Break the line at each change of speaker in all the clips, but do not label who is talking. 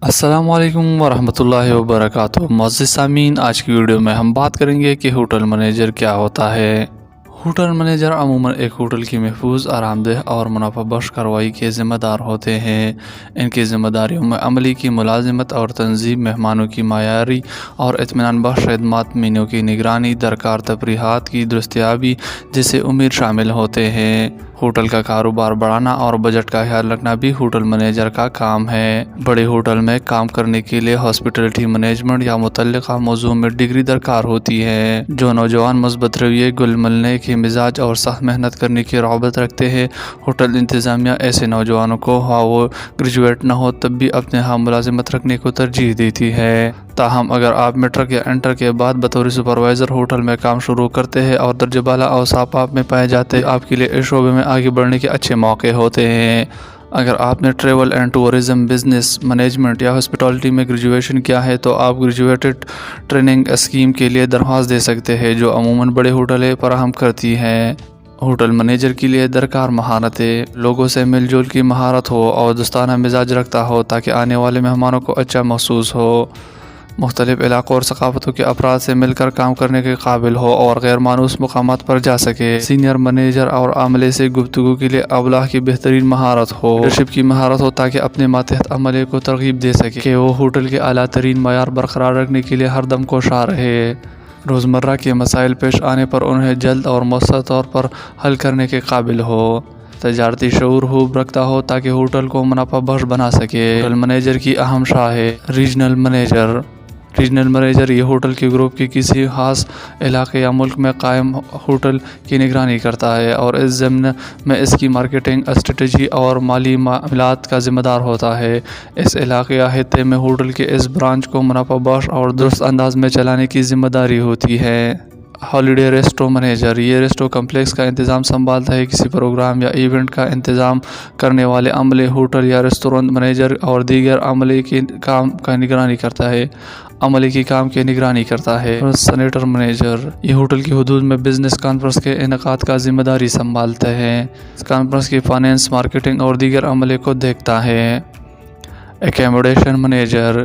السلام علیکم ورحمۃ اللہ وبرکاتہ۔ معزز سامعین، آج کی ویڈیو میں ہم بات کریں گے کہ ہوٹل مینیجر کیا ہوتا ہے۔ ہوٹل مینیجر عموماً ایک ہوٹل کی محفوظ، آرام دہ اور منافع بخش کارروائی کے ذمہ دار ہوتے ہیں۔ ان کی ذمہ داریوں میں عملے کی ملازمت اور تنظیم، مہمانوں کی معیاری اور اطمینان بخش خدمات، مینو کی نگرانی، درکار تفریحات کی دستیابی جیسے امور شامل ہوتے ہیں۔ ہوٹل کا کاروبار بڑھانا اور بجٹ کا خیال رکھنا بھی ہوٹل مینیجر کا کام ہے۔ بڑے ہوٹل میں کام کرنے کے لیے ہاسپٹلٹی مینجمنٹ یا متعلقہ موضوع میں ڈگری درکار ہوتی ہے۔ جو نوجوان مثبت رویے، گل ملنے کے مزاج اور سخت محنت کرنے کی رغبت رکھتے ہیں، ہوٹل انتظامیہ ایسے نوجوانوں کو وہ گریجویٹ نہ ہو تب بھی اپنے ہاں ملازمت رکھنے کو ترجیح دیتی ہے۔ تاہم اگر آپ میٹرک یا انٹر کے بعد بطور سپروائزر ہوٹل میں کام شروع کرتے ہیں اور درجہ بالا اوصاف آپ میں پائے جاتے ہیں، آپ کے لیے اس شعبے میں آگے بڑھنے کے اچھے موقع ہوتے ہیں۔ اگر آپ نے travel and tourism, business management یا ہاسپٹالٹی میں گریجویشن کیا ہے تو آپ گریجویٹ ٹریننگ اسکیم کے لیے درخواست دے سکتے ہیں، جو عموماً بڑے ہوٹلیں فراہم کرتی ہیں۔ ہوٹل مینیجر کے لیے درکار مہارتیں: لوگوں سے مل جل کی مہارت ہو اور دوستانہ مزاج رکھتا ہو تاکہ آنے والے مہمانوں کو اچھا محسوس ہو، مختلف علاقوں اور ثقافتوں کے افراد سے مل کر کام کرنے کے قابل ہو اور غیر مانوس مقامات پر جا سکے، سینئر مینیجر اور عملے سے گفتگو کے لیے ابلاغ کی بہترین مہارت ہو، لیڈرشپ کی مہارت ہو تاکہ اپنے ماتحت عملے کو ترغیب دے سکے کہ وہ ہوٹل کے اعلیٰ ترین معیار برقرار رکھنے کے لیے ہر دم کوشاں رہے، روزمرہ کے مسائل پیش آنے پر انہیں جلد اور مؤثر طور پر حل کرنے کے قابل ہو، تجارتی شعور خوب رکھتا ہو تاکہ ہوٹل کو منافع بخش بنا سکے۔ ہوٹل مینیجر کی اہم شاخیں: ریجنل مینیجر یہ ہوٹل کے گروپ کے کسی خاص علاقے یا ملک میں قائم ہوٹل کی نگرانی کرتا ہے اور اس ضمن میں اس کی مارکیٹنگ، اسٹریٹجی اور مالی معاملات کا ذمہ دار ہوتا ہے۔ اس علاقے یا خطے میں ہوٹل کے اس برانچ کو منافع بخش اور درست انداز میں چلانے کی ذمہ داری ہوتی ہے۔ ہالیڈے ریسٹو مینیجر یہ ریسٹو کمپلیکس کا انتظام سنبھالتا ہے۔ کسی پروگرام یا ایونٹ کا انتظام کرنے والے عملے، ہوٹل یا ریستوران مینیجر اور دیگر عملے کے کام کی نگرانی کرتا ہے۔ سینیٹر مینیجر یہ ہوٹل کی حدود میں بزنس کانفرنس کے انعقاد کا ذمہ داری سنبھالتا ہے، اس کانفرنس کی فائنانس، مارکیٹنگ اور دیگر عملے کو دیکھتا ہے۔ ایکاموڈیشن مینیجر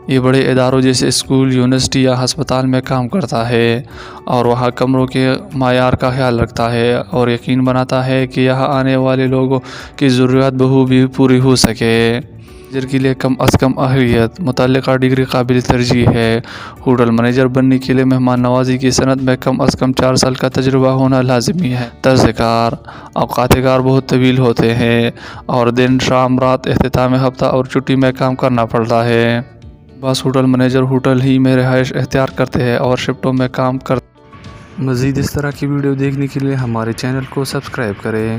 یہ بڑے اداروں جیسے اسکول، یونیورسٹی یا ہسپتال میں کام کرتا ہے اور وہاں کمروں کے معیار کا خیال رکھتا ہے اور یقین بناتا ہے کہ یہاں آنے والے لوگوں کی ضروریات بخوبی پوری ہو سکے۔ مینیجر کے لیے کم از کم اہلیت، متعلقہ ڈگری قابل ترجیح ہے۔ ہوٹل مینیجر بننے کے لیے مہمان نوازی کی صنعت میں کم از کم 4 سال کا تجربہ ہونا لازمی ہے۔ طرز کار: اوقات کار بہت طویل ہوتے ہیں اور دن، شام، رات، اختتام ہفتہ اور چھٹی میں کام کرنا پڑتا ہے۔ بعض ہوٹل مینیجر ہوٹل ہی میں رہائش اختیار کرتے ہیں اور شفٹوں میں کام کرتے ہیں۔ مزید اس طرح کی ویڈیو دیکھنے کے لیے ہمارے چینل کو سبسکرائب کریں۔